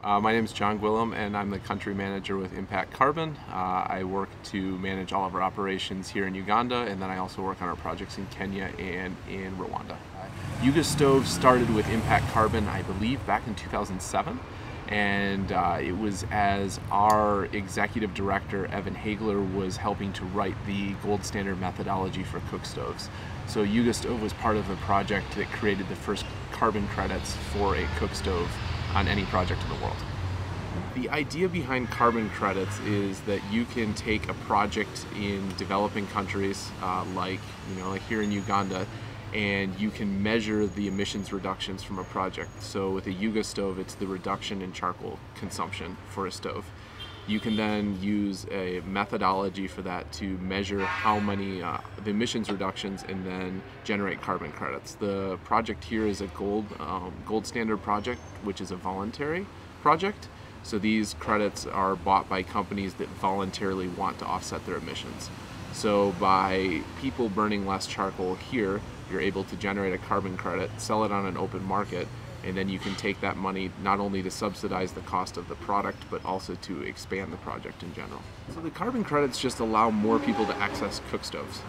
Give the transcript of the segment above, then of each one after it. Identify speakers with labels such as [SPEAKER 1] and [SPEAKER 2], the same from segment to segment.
[SPEAKER 1] My name is John Gwillim, and I'm the country manager with Impact Carbon. I work to manage all of our operations here in Uganda, and then I also work on our projects in Kenya and in Rwanda. Yuga Stove started with Impact Carbon, I believe, back in 2007. And it was as our executive director, Evan Hagler, was helping to write the gold standard methodology for cook stoves. So Yuga Stove was part of a project that created the first carbon credits for a cook stove on any project in the world. The idea behind carbon credits is that you can take a project in developing countries, like here in Uganda, and you can measure the emissions reductions from a project. So with a Yuga stove, it's the reduction in charcoal consumption for a stove. You can then use a methodology for that to measure how many the emissions reductions and then generate carbon credits. The project here is a gold standard project, which is a voluntary project. So these credits are bought by companies that voluntarily want to offset their emissions. So by people burning less charcoal here, you're able to generate a carbon credit, sell it on an open market, and then you can take that money not only to subsidize the cost of the product, but also to expand the project in general. So the carbon credits just allow more people to access cook stoves.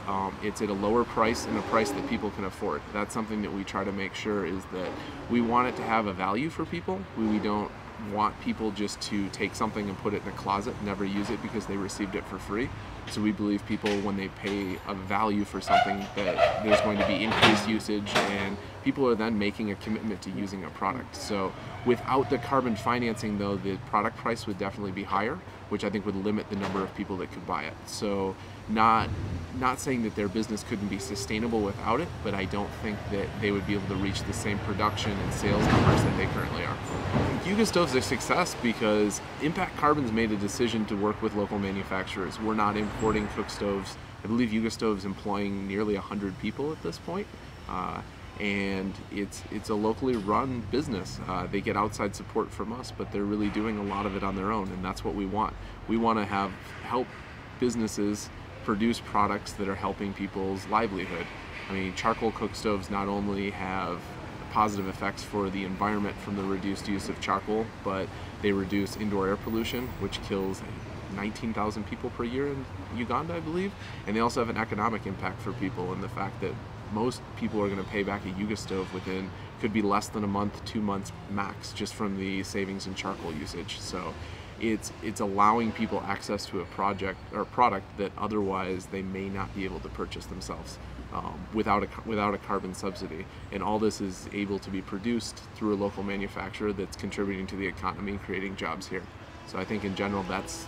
[SPEAKER 1] It's at a lower price and a price that people can afford. That's something that we try to make sure is that we want it to have a value for people. We don't want people just to take something and put it in a closet and never use it because they received it for free. So we believe people, when they pay a value for something, that there's going to be increased usage, and people are then making a commitment to using a product. So without the carbon financing, though, the product price would definitely be higher, which I think would limit the number of people that could buy it. So not saying that their business couldn't be sustainable without it, but I don't think that they would be able to reach the same production and sales numbers that they currently are. Yuga Stove's a success because Impact Carbon's made a decision to work with local manufacturers. We're not importing cook stoves. I believe Yuga Stove's employing nearly 100 people at this point. And it's a locally run business. They get outside support from us, but they're really doing a lot of it on their own, and that's what we want. We want to help businesses produce products that are helping people's livelihood. I mean, charcoal cook stoves not only have positive effects for the environment from the reduced use of charcoal, but they reduce indoor air pollution, which kills 19,000 people per year in Uganda, I believe. And they also have an economic impact for people in the fact that most people are going to pay back a Yuga stove within, could be less than a month, 2 months max, just from the savings in charcoal usage. So it's allowing people access to a project or a product that otherwise they may not be able to purchase themselves without a carbon subsidy. And all this is able to be produced through a local manufacturer that's contributing to the economy, creating jobs here. So I think in general, that's,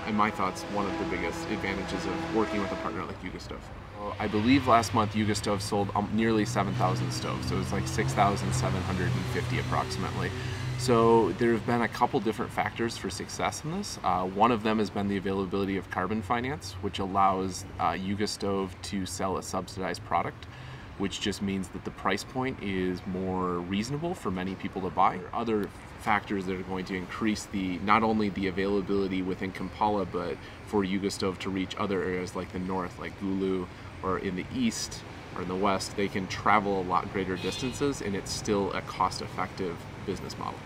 [SPEAKER 1] in my thoughts, one of the biggest advantages of working with a partner like Yuga Stove. I believe last month Yuga Stove sold nearly 7,000 stoves, so it's like 6,750 approximately. So there have been a couple different factors for success in this. One of them has been the availability of carbon finance, which allows Yuga Stove to sell a subsidized product, which just means that the price point is more reasonable for many people to buy. Other factors that are going to increase not only the availability within Kampala, but for Yuga Stove to reach other areas like the north, like Gwillim, or in the east or in the west. They can travel a lot greater distances, and it's still a cost-effective business model.